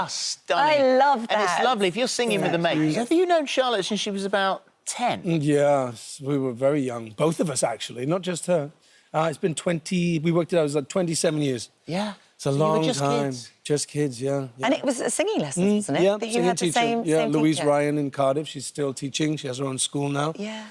just stunning. I love that. And it's lovely. If you're singing with the mates, have you known Charlotte since she was about 10? Yeah, we were very young. Both of us, actually, not just her. It's been 20... We worked it out, it was like 27 years. Yeah. It's a So long you were just time. Kids? Just kids, yeah. And it was singing lessons, wasn't it? Yeah, that you singing had the teacher. same Yeah, same Louise teacher. Ryan in Cardiff. She's still teaching. She has her own school now. Yeah.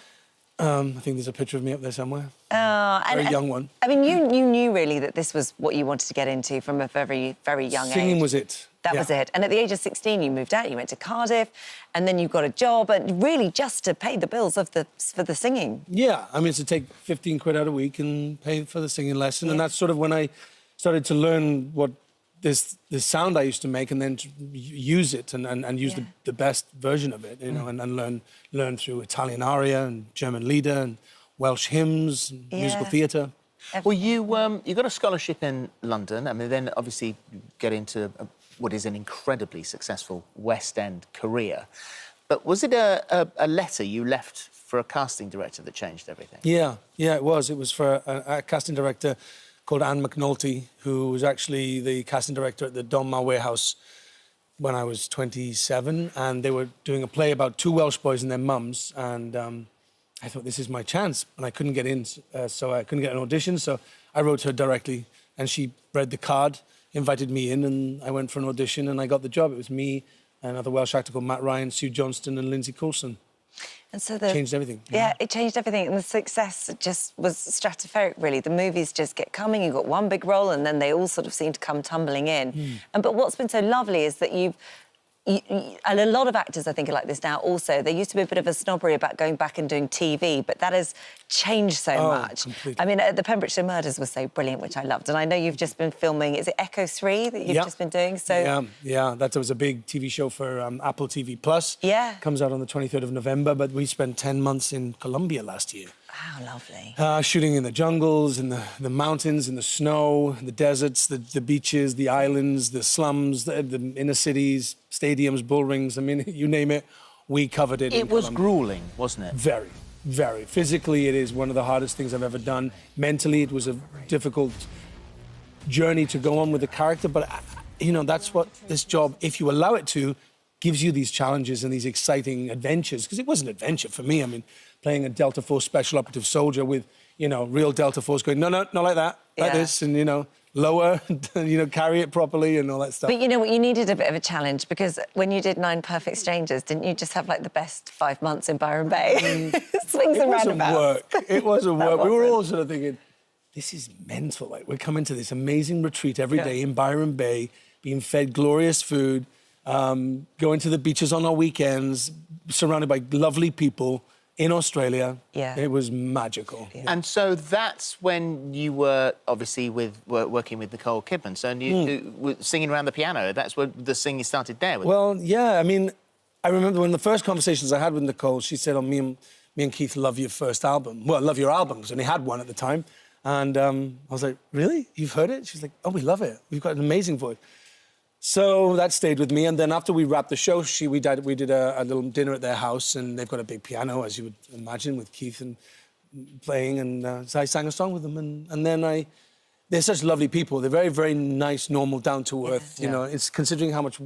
I think there's a picture of me up there somewhere. And Very young one. I mean, you knew really that this was what you wanted to get into from a very, very young age. Singing was it. That was it. And at the age of 16, you moved out, you went to Cardiff, and then you got a job, and really just to pay the bills for the singing. Yeah, I mean, it's to take 15 quid out a week and pay for the singing lesson. And that's sort of when I started to learn what this sound I used to make and then to use it and use the best version of it, you know, and learn through Italian aria and German lieder and Welsh hymns and musical theatre. Well, you got a scholarship in London. I mean, then obviously you get into what is an incredibly successful West End career. But was it a letter you left for a casting director that changed everything? Yeah, it was. It was for a casting director called Anne McNulty, who was actually the casting director at the Donmar Warehouse when I was 27, and they were doing a play about two Welsh boys and their mums, and I thought, this is my chance, and I couldn't get in, so I couldn't get an audition, so I wrote her directly, and she read the card, invited me in, and I went for an audition, and I got the job. It was me, another Welsh actor called Matt Ryan, Sue Johnston, and Lindsay Coulson. And so changed everything. Yeah, it changed everything, and the success just was stratospheric, really. The movies just get coming, you got one big role, and then they all sort of seem to come tumbling in. But what's been so lovely is that and a lot of actors, I think, are like this now also. There used to be a bit of a snobbery about going back and doing TV, but that has changed so much. Completely. I mean, the Pembrokeshire Murders was so brilliant, which I loved. And I know you've just been filming, is it Echo 3 that you've just been doing? So Yeah, that was a big TV show for Apple TV Plus. Yeah. Comes out on the 23rd of November, but we spent 10 months in Colombia last year. Wow, lovely. Shooting in the jungles, in the mountains, in the snow, the deserts, the beaches, the islands, the slums, the inner cities, stadiums, bull rings. I mean, you name it, we covered it. It was gruelling, wasn't it? Very, very. Physically, it is one of the hardest things I've ever done. Mentally, it was a difficult journey to go on with the character, but, you know, that's what this job, if you allow it to, gives you these challenges and these exciting adventures, because it was an adventure for me. I mean, playing a Delta Force special operative soldier with, you know, real Delta Force going, no, not like that, like this, and, you know, lower, you know, carry it properly and all that stuff. But you know what, you needed a bit of a challenge, because when you did 9 Perfect Strangers, didn't you just have, like, the best 5 months in Byron Bay? Swings and roundabouts. It wasn't work. We were all sort of thinking, this is mental. Like, we're coming to this amazing retreat every day in Byron Bay, being fed glorious food, going to the beaches on our weekends, surrounded by lovely people in Australia. Yeah. It was magical. Yeah. And so that's when you were obviously working with Nicole Kidman. So you were singing around the piano. That's where the singing started there. Well, yeah. I mean, I remember when the first conversations I had with Nicole, she said, "Oh, me and Keith love your first album. Well, love your album," because I only had one at the time. And I was like, "Really? You've heard it?" She's like, "Oh, we love it. We've got an amazing voice." So that stayed with me, and then after we wrapped the show, we did a little dinner at their house, and they've got a big piano, as you would imagine, with Keith and playing, and so I sang a song with them, and then they're such lovely people. They're very, very nice, normal, down-to-earth, you know. It's considering how much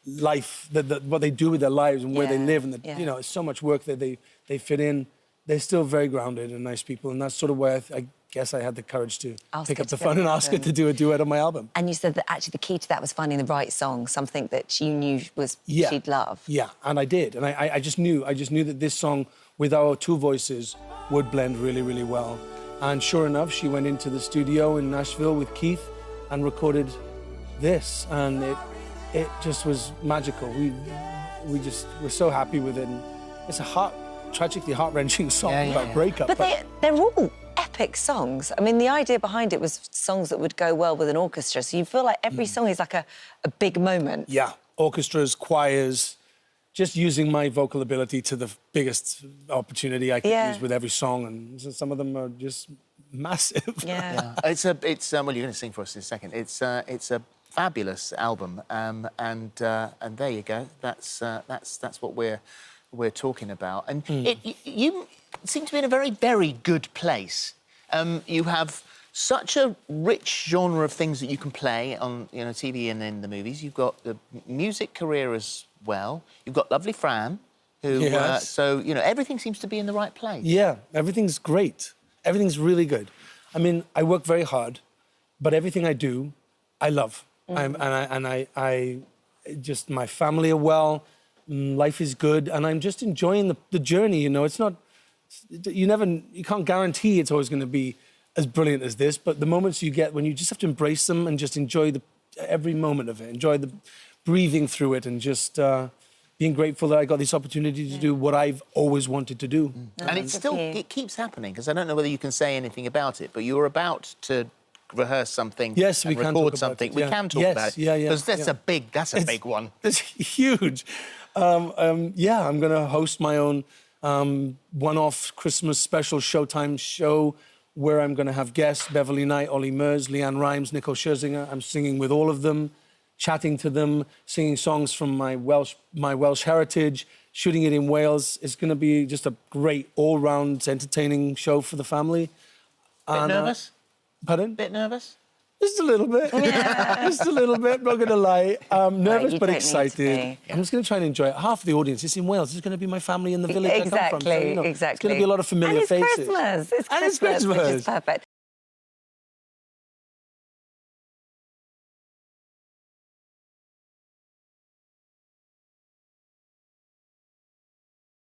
life, what they do with their lives and where they live, and, you know, it's so much work that they fit in. They're still very grounded and nice people, and that's sort of where I guess I had the courage to pick up the phone and ask her to do a duet on my album. And you said that actually the key to that was finding the right song, something that you knew she'd love. Yeah, and I did. And I just knew that this song, with our two voices, would blend really, really well. And sure enough, she went into the studio in Nashville with Keith and recorded this. And it just was magical. We just were so happy with it. And it's a tragically heart-wrenching song about breakup. But they're all epic songs. I mean, the idea behind it was songs that would go well with an orchestra, so you feel like every song is like a big moment. Yeah, orchestras, choirs, just using my vocal ability to the biggest opportunity I could use with every song, and some of them are just massive. Yeah. It's well, you're going to sing for us in a second. It's a fabulous album, and there you go. That's what we're talking about, and you seem to be in a very, very good place. You have such a rich genre of things that you can play on, you know, TV and in the movies. You've got the music career as well. You've got lovely Fran, who... Yes. so, you know, everything seems to be in the right place. Yeah, everything's great. Everything's really good. I mean, I work very hard, but everything I do, I love. I just, my family are well, life is good, and I'm just enjoying the journey, you know. It's not... You can't guarantee it's always going to be as brilliant as this, but the moments you get when you just have to embrace them and just enjoy every moment of it, enjoy the breathing through it, and just being grateful that I got this opportunity to do what I've always wanted to do. And it keeps happening, because I don't know whether you can say anything about it, but you were about to rehearse something, yes, we can record talk something. about it, yeah. We can talk Yes, about it. yeah, Because that's a big one. It's huge. Yeah, I'm going to host my own one-off Christmas special Showtime show where I'm going to have guests, Beverly Knight, Ollie Murs, Leanne Rimes, Nico Scherzinger. I'm singing with all of them, chatting to them, singing songs from my Welsh heritage, shooting it in Wales. It's going to be just a great all-round entertaining show for the family. Bit nervous? Pardon? Bit nervous? Just a little bit. Just a little bit, not going to lie. Nervous but excited. I'm just going to try and enjoy it. Half of the audience is in Wales. It's going to be my family in the village I come from. So, you know, Exactly. It's going to be a lot of familiar faces. Christmas. It's Christmas, which is perfect.